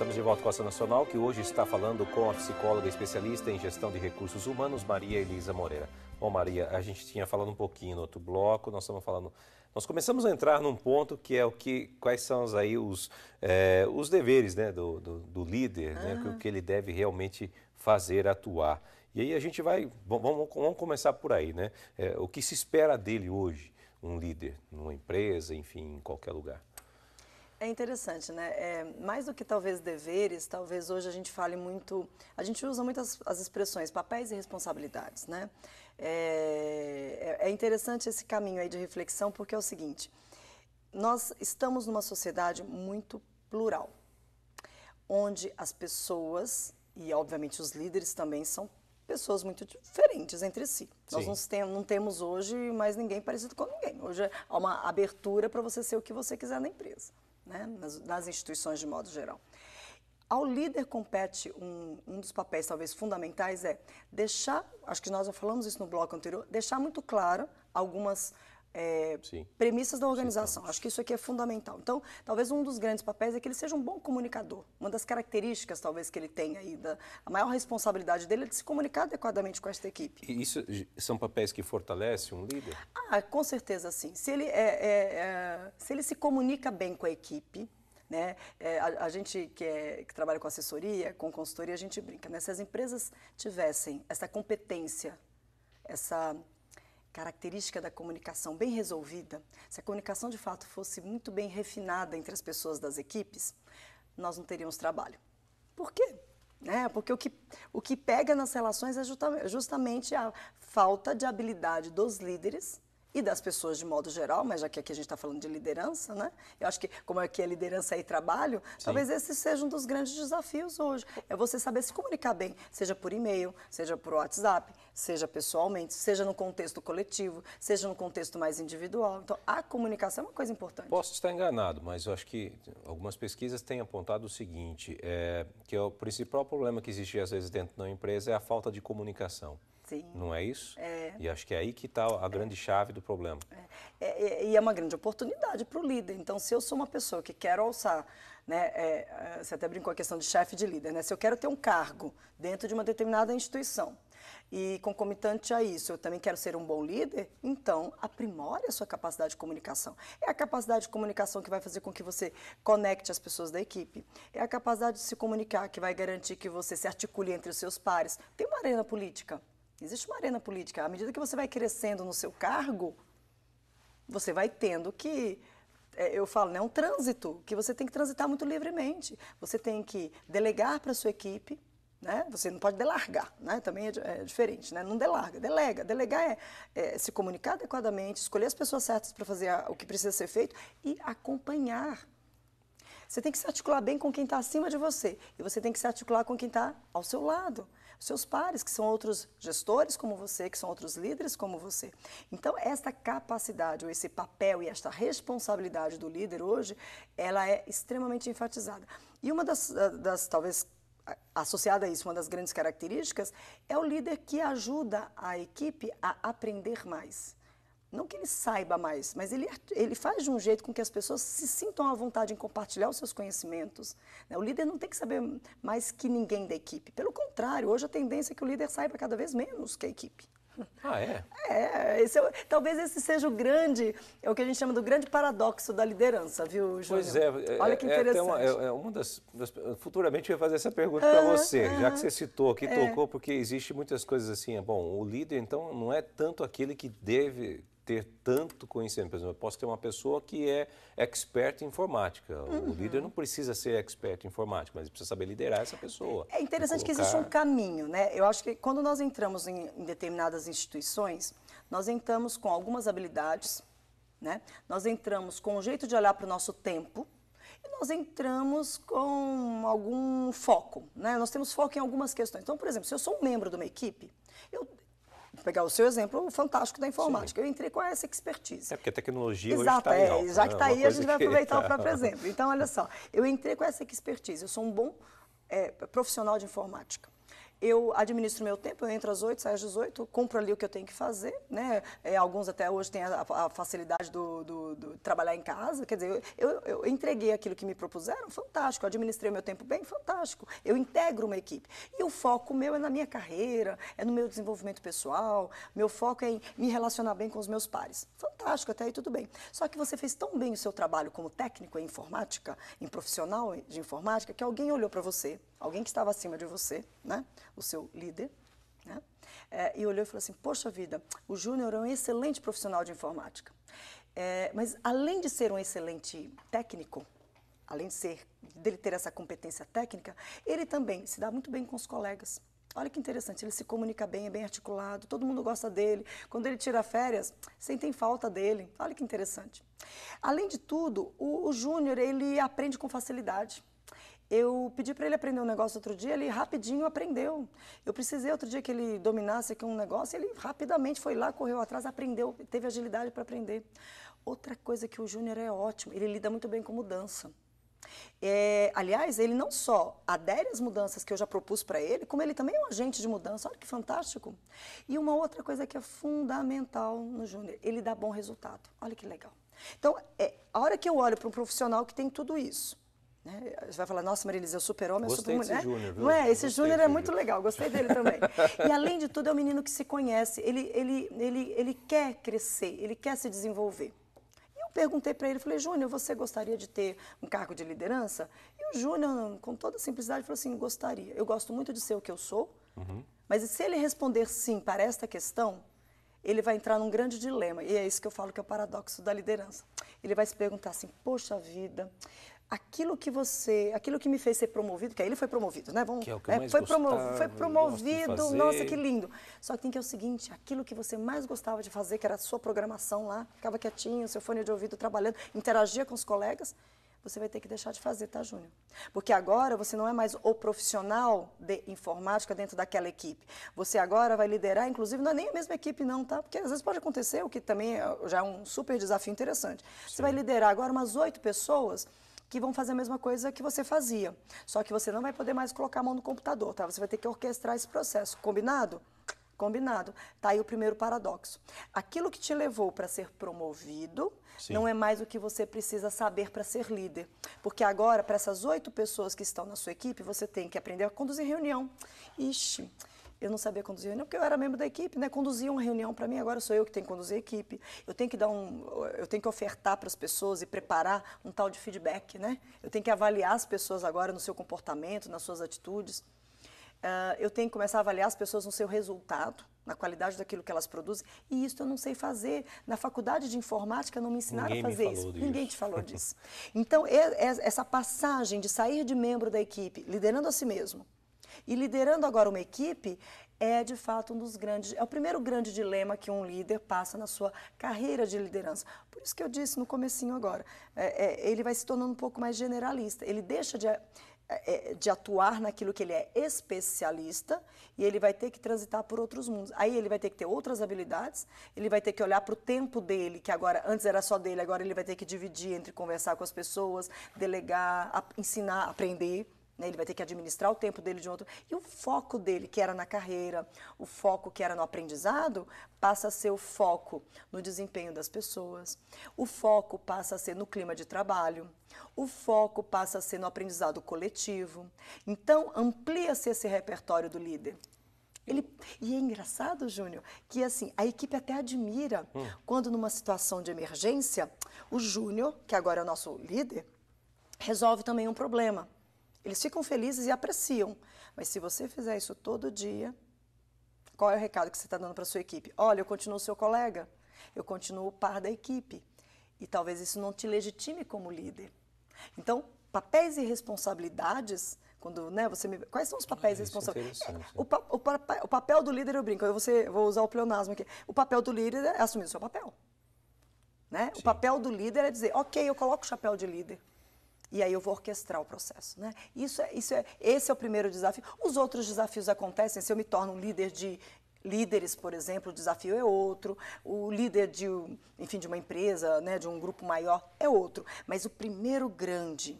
Estamos de volta com a Ação Nacional, que hoje está falando com a psicóloga especialista em gestão de recursos humanos, Maria Elisa Moreira. Bom, Maria, a gente tinha falado um pouquinho no outro bloco, nós começamos a entrar num ponto que é quais são aí os deveres, né, do líder, né, o que ele deve realmente fazer, atuar. E aí a gente vamos começar por aí, né? O que se espera dele hoje, um líder, numa empresa, enfim, em qualquer lugar? É interessante, né? Mais do que talvez deveres, talvez hoje a gente fale muito, a gente usa muito as expressões papéis e responsabilidades, né? É interessante esse caminho aí de reflexão, porque é o seguinte, nós estamos numa sociedade muito plural, onde as pessoas, e obviamente os líderes também são pessoas muito diferentes entre si. Sim. Nós não temos hoje mais ninguém parecido com ninguém. Hoje há uma abertura para você ser o que você quiser na empresa. Né, nas instituições de modo geral. Ao líder compete um dos papéis talvez fundamentais deixar, acho que nós já falamos isso no bloco anterior, deixar muito claro algumas premissas da organização. Acho que isso aqui é fundamental. Então, talvez um dos grandes papéis é que ele seja um bom comunicador. Uma das características talvez que ele tenha aí, a maior responsabilidade dele é de se comunicar adequadamente com esta equipe. E isso são papéis que fortalecem um líder? Com certeza sim. Se ele se comunica bem com a equipe, né? A gente que trabalha com assessoria, com consultoria, a gente brinca, né? Se as empresas tivessem essa competência, essa característica da comunicação bem resolvida, se a comunicação de fato fosse muito bem refinada entre as pessoas das equipes, nós não teríamos trabalho. Por quê? Porque o que pega nas relações é justamente a falta de habilidade dos líderes e das pessoas de modo geral, mas já que aqui a gente está falando de liderança, né? Eu acho que, como aqui é liderança e trabalho, talvez esse seja um dos grandes desafios hoje. É você saber se comunicar bem, seja por e-mail, seja por WhatsApp, seja pessoalmente, seja no contexto coletivo, seja no contexto mais individual. Então, a comunicação é uma coisa importante. Posso estar enganado, mas eu acho que algumas pesquisas têm apontado o seguinte, que o principal problema que existe às vezes dentro de uma empresa é a falta de comunicação. Sim. Não é isso? E acho que é aí que está a grande chave do problema. E é uma grande oportunidade para o líder. Então, se eu sou uma pessoa que quero alçar, né, você até brincou a questão de chefe de líder, né? Se eu quero ter um cargo dentro de uma determinada instituição e concomitante a isso, eu também quero ser um bom líder, então aprimore a sua capacidade de comunicação. É a capacidade de comunicação que vai fazer com que você conecte as pessoas da equipe. É a capacidade de se comunicar que vai garantir que você se articule entre os seus pares. Tem uma arena política. Existe uma arena política. À medida que você vai crescendo no seu cargo, você vai tendo que, eu falo, né, um trânsito, que você tem que transitar muito livremente. Você tem que delegar para a sua equipe, né? Você não pode delargar, né? Também é diferente, né? Não delarga, delega. Delegar é se comunicar adequadamente, escolher as pessoas certas para fazer o que precisa ser feito e acompanhar. Você tem que se articular bem com quem está acima de você e você tem que se articular com quem está ao seu lado, os seus pares, que são outros gestores como você, que são outros líderes como você. Então, esta capacidade, ou esse papel e esta responsabilidade do líder hoje, ela é extremamente enfatizada. E uma das talvez, associada a isso, uma das grandes características, é o líder que ajuda a equipe a aprender mais. Não que ele saiba mais, mas ele faz de um jeito com que as pessoas se sintam à vontade em compartilhar os seus conhecimentos. O líder não tem que saber mais que ninguém da equipe. Pelo contrário, hoje a tendência é que o líder saiba cada vez menos que a equipe. Talvez esse seja o que a gente chama do grande paradoxo da liderança, viu, Júnior? Pois é. Olha que interessante. Futuramente eu ia fazer essa pergunta para você, já que você citou aqui, tocou, porque existe muitas coisas assim, bom, o líder então não é tanto aquele que deve ter tanto conhecimento. Por exemplo, eu posso ter uma pessoa que é expert em informática. O líder não precisa ser expert em informática, mas precisa saber liderar essa pessoa. É interessante que existe um caminho, né? Eu acho que quando nós entramos em determinadas instituições, nós entramos com algumas habilidades, né? Nós entramos com um jeito de olhar para o nosso tempo e nós entramos com algum foco, né? Nós temos foco em algumas questões. Então, por exemplo, se eu sou um membro de uma equipe, vou pegar o seu exemplo fantástico da informática. Eu entrei com essa expertise. Porque a tecnologia hoje está em alta. Já que está aí, a gente vai aproveitar o próprio exemplo. Então, olha só, eu entrei com essa expertise. Eu sou um bom profissional de informática. eu administro meu tempo, eu entro às 8, saio às 18, cumpro ali o que eu tenho que fazer, né? Alguns até hoje têm a facilidade do trabalhar em casa, quer dizer, eu entreguei aquilo que me propuseram, fantástico, eu administrei meu tempo bem, fantástico, eu integro uma equipe. E o foco meu é na minha carreira, é no meu desenvolvimento pessoal, meu foco é em me relacionar bem com os meus pares. Fantástico, até aí tudo bem. Só que você fez tão bem o seu trabalho como técnico em informática, em profissional de informática, que alguém olhou para você, alguém que estava acima de você, né? O seu líder, né? E olhou e falou assim, poxa vida, o Júnior é um excelente profissional de informática. Mas além de ser um excelente técnico, além dele ter essa competência técnica, ele também se dá muito bem com os colegas. Olha que interessante, ele se comunica bem, é bem articulado, todo mundo gosta dele. Quando ele tira férias, sentem falta dele. Olha que interessante. Além de tudo, o Júnior, ele aprende com facilidade. Eu pedi para ele aprender um negócio outro dia, ele rapidinho aprendeu. Eu precisei outro dia que ele dominasse aqui um negócio, ele rapidamente foi lá, correu atrás, aprendeu, teve agilidade para aprender. Outra coisa que o Júnior é ótimo, ele lida muito bem com mudança. Aliás, ele não só adere às mudanças que eu já propus para ele, como ele também é um agente de mudança. Olha que fantástico. E uma outra coisa que é fundamental no Júnior, ele dá bom resultado. Olha que legal. Então, a hora que eu olho para um profissional que tem tudo isso, né, você vai falar, nossa, Maria-Elisa, é super-homem, é super-mulher. Júnior, viu? Não é? Esse Júnior é muito legal, gostei dele também. E além de tudo, é um menino que se conhece, ele quer crescer, ele quer se desenvolver. Perguntei para ele, falei, Júnior, você gostaria de ter um cargo de liderança? E o Júnior, com toda simplicidade, falou assim, gostaria. Eu gosto muito de ser o que eu sou, mas se ele responder sim para esta questão, ele vai entrar num grande dilema. E é isso que eu falo que é o paradoxo da liderança. Ele vai se perguntar assim, poxa vida, aquilo que me fez ser promovido, que aí ele foi promovido, né? Que é o que eu mais gostava, foi promovido, nossa, que lindo. Só que tem que é o seguinte, aquilo que você mais gostava de fazer, que era a sua programação lá, ficava quietinho, seu fone de ouvido trabalhando, interagia com os colegas, você vai ter que deixar de fazer, tá, Júnior? Porque agora você não é mais o profissional de informática dentro daquela equipe. Você agora vai liderar, inclusive, não é nem a mesma equipe não, tá? Porque às vezes pode acontecer, o que também já é um super desafio interessante. Sim. Você vai liderar agora umas 8 pessoas que vão fazer a mesma coisa que você fazia. Só que você não vai poder mais colocar a mão no computador, tá? Você vai ter que orquestrar esse processo. Combinado? Combinado. Tá aí o primeiro paradoxo. Aquilo que te levou para ser promovido, sim, não é mais o que você precisa saber para ser líder. Porque agora, para essas 8 pessoas que estão na sua equipe, você tem que aprender a conduzir reunião. Ixi, eu não sabia conduzir reunião, porque eu era membro da equipe, né? Conduzia uma reunião para mim, agora sou eu que tenho que conduzir a equipe. Eu tenho que ofertar para as pessoas e preparar um tal de feedback, né? Eu tenho que avaliar as pessoas agora no seu comportamento, nas suas atitudes. Eu tenho que começar a avaliar as pessoas no seu resultado, na qualidade daquilo que elas produzem. E isso eu não sei fazer. Na faculdade de informática não me ensinaram a fazer isso. Ninguém te falou disso. Então, essa passagem de sair de membro da equipe, liderando a si mesmo, e liderando agora uma equipe é, de fato, é o primeiro grande dilema que um líder passa na sua carreira de liderança. Por isso que eu disse no comecinho agora, ele vai se tornando um pouco mais generalista, ele deixa de atuar naquilo que ele é especialista e ele vai ter que transitar por outros mundos. Aí ele vai ter que ter outras habilidades, ele vai ter que olhar para o tempo dele, que agora, antes era só dele, agora ele vai ter que dividir entre conversar com as pessoas, delegar, ensinar, aprender. Ele vai ter que administrar o tempo dele de outro. E o foco dele, que era na carreira, o foco que era no aprendizado, passa a ser o foco no desempenho das pessoas. O foco passa a ser no clima de trabalho. O foco passa a ser no aprendizado coletivo. Então, amplia-se esse repertório do líder. E é engraçado, Júnior, que assim, a equipe até admira quando numa situação de emergência, o Júnior, que agora é o nosso líder, resolve também um problema. Eles ficam felizes e apreciam. Mas se você fizer isso todo dia, qual é o recado que você está dando para a sua equipe? Olha, eu continuo seu colega, eu continuo o par da equipe. E talvez isso não te legitime como líder. Então, papéis e responsabilidades, quando, né, quais são os papéis e responsabilidades? O papel do líder, eu brinco, vou usar o pleonasmo aqui. O papel do líder é assumir o seu papel. Né? O papel do líder é dizer, ok, eu coloco o chapéu de líder. E aí eu vou orquestrar o processo, né? Esse é o primeiro desafio. Os outros desafios acontecem, se eu me torno um líder de líderes, por exemplo, o desafio é outro. O líder de uma empresa, né, de um grupo maior, é outro. Mas o primeiro grande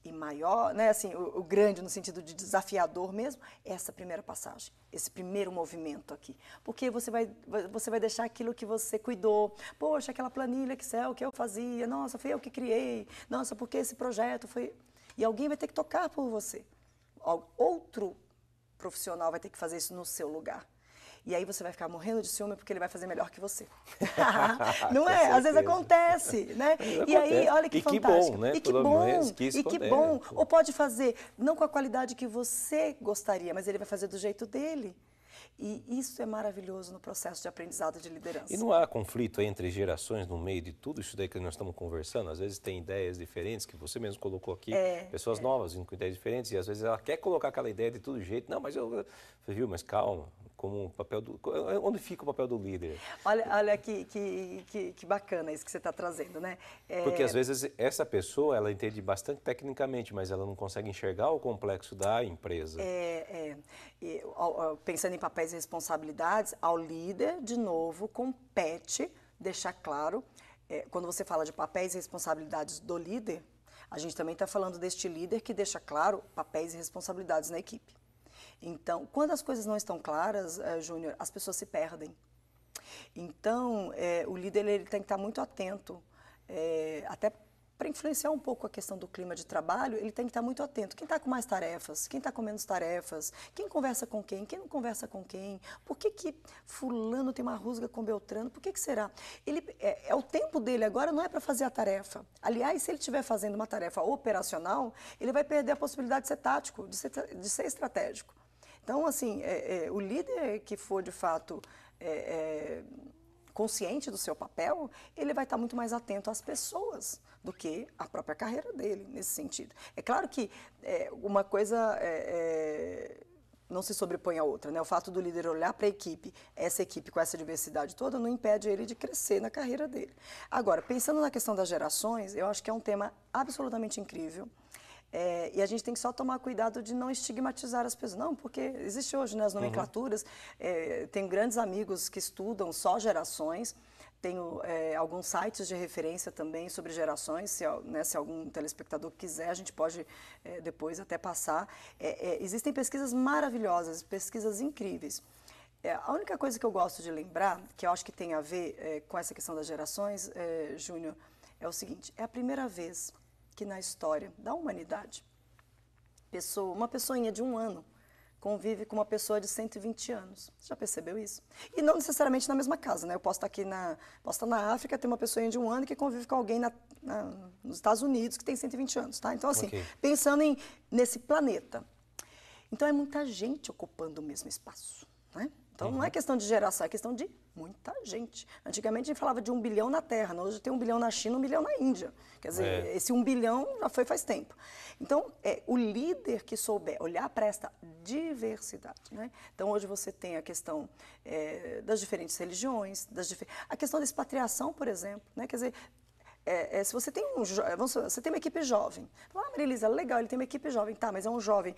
e maior, né, assim, o grande no sentido de desafiador mesmo, é essa primeira passagem, esse primeiro movimento aqui. Porque você vai deixar aquilo que você cuidou. Poxa, aquela planilha Excel que eu fazia, nossa, foi eu que criei, nossa, porque esse projeto foi... E alguém vai ter que tocar por você. Outro profissional vai ter que fazer isso no seu lugar. E aí você vai ficar morrendo de ciúme porque ele vai fazer melhor que você. Não é? Às vezes acontece, né? E aí, olha que fantástico. Que bom, né? E que bom, e que bom. Ou pode fazer, não com a qualidade que você gostaria, mas ele vai fazer do jeito dele. E isso é maravilhoso no processo de aprendizado de liderança. E não há conflito entre gerações no meio de tudo isso daí que nós estamos conversando? Às vezes tem ideias diferentes, que você mesmo colocou aqui, pessoas novas vindo com ideias diferentes, e às vezes ela quer colocar aquela ideia de todo jeito. Não, mas você viu, mas calma, como o papel onde fica o papel do líder? Olha que bacana isso que você está trazendo, né? Porque às vezes essa pessoa, ela entende bastante tecnicamente, mas ela não consegue enxergar o complexo da empresa. Pensando em papéis e responsabilidades, ao líder, de novo, compete deixar claro, quando você fala de papéis e responsabilidades do líder, a gente também está falando deste líder que deixa claro papéis e responsabilidades na equipe. Então, quando as coisas não estão claras, Júnior, as pessoas se perdem. Então, o líder ele tem que estar muito atento, até para influenciar um pouco a questão do clima de trabalho, ele tem que estar muito atento. Quem está com mais tarefas? Quem está com menos tarefas? Quem conversa com quem? Quem não conversa com quem? Por que fulano tem uma rusga com Beltrano? Por que será? O tempo dele agora não é para fazer a tarefa. Aliás, se ele estiver fazendo uma tarefa operacional, ele vai perder a possibilidade de ser tático, de ser estratégico. Então, assim, o líder que for, de fato, consciente do seu papel, ele vai estar muito mais atento às pessoas do que à própria carreira dele, nesse sentido. É claro que uma coisa não se sobrepõe à outra, né? O fato do líder olhar para a equipe, essa equipe com essa diversidade toda, não impede ele de crescer na carreira dele. Agora, pensando na questão das gerações, eu acho que é um tema absolutamente incrível. E a gente tem que só tomar cuidado de não estigmatizar as pessoas. Não, porque existe hoje, né, as nomenclaturas. Tenho grandes amigos que estudam só gerações. Tenho alguns sites de referência também sobre gerações. Se algum telespectador quiser, a gente pode depois até passar. Existem pesquisas maravilhosas, pesquisas incríveis. A única coisa que eu gosto de lembrar, que eu acho que tem a ver com essa questão das gerações, Júnior, é o seguinte: é a primeira vez que na história da humanidade, uma pessoinha de 1 ano convive com uma pessoa de 120 anos. Você já percebeu isso? E não necessariamente na mesma casa, né? Eu posso estar na África, ter uma pessoinha de 1 ano que convive com alguém nos Estados Unidos que tem 120 anos, tá? Então, assim, pensando nesse planeta. Então, é muita gente ocupando o mesmo espaço, né? Então, não é questão de geração, é questão de muita gente. Antigamente, a gente falava de 1 bilhão na Terra, hoje tem 1 bilhão na China, 1 bilhão na Índia. Quer dizer, esse 1 bilhão já foi faz tempo. Então, o líder que souber olhar para esta diversidade, né? Então, hoje você tem a questão das diferentes religiões, a questão da expatriação, por exemplo, né? Quer dizer, se você tem você tem uma equipe jovem, fala, Maria Elisa, legal, ele tem uma equipe jovem, tá, mas é um jovem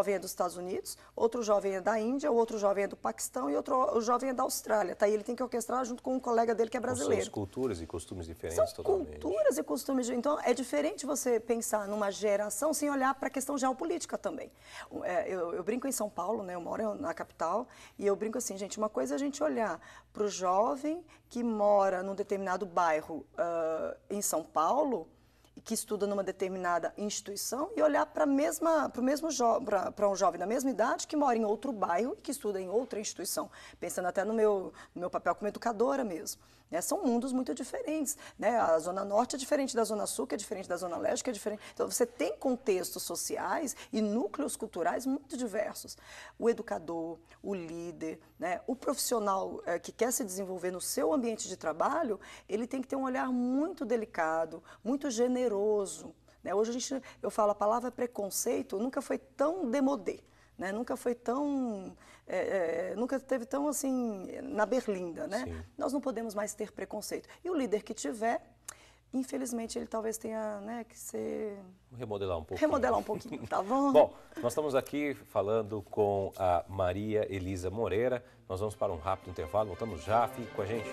é dos Estados Unidos, outro jovem é da Índia, o outro jovem é do Paquistão e o jovem é da Austrália, tá, e ele tem que orquestrar junto com um colega dele que é brasileiro. São culturas e costumes diferentes São totalmente. Culturas e costumes, então é diferente você pensar numa geração sem olhar para a questão geopolítica também. Eu brinco em São Paulo, né, eu moro na capital, e eu brinco assim, gente, uma coisa é a gente olhar para o jovem que mora num determinado bairro em São Paulo, que estuda numa determinada instituição, e olhar para um jovem da mesma idade que mora em outro bairro e que estuda em outra instituição, pensando até no meu papel como educadora mesmo. Né? São mundos muito diferentes. Né? A Zona Norte é diferente da Zona Sul, que é diferente da Zona Leste, que é diferente. Então, você tem contextos sociais e núcleos culturais muito diversos. O educador, o líder, né? O profissional que quer se desenvolver no seu ambiente de trabalho, ele tem que ter um olhar muito delicado, muito generoso. Né? Hoje eu falo, a palavra preconceito nunca foi tão demodé. Né? Nunca foi tão, nunca teve tão assim, na berlinda, né? Nós não podemos mais ter preconceito. E o líder que tiver, infelizmente, ele talvez tenha, né, que ser... Remodelar um pouquinho. Remodelar um pouquinho, tá bom? Bom, nós estamos aqui falando com a Maria Elisa Moreira. Nós vamos para um rápido intervalo, voltamos já, fique com a gente.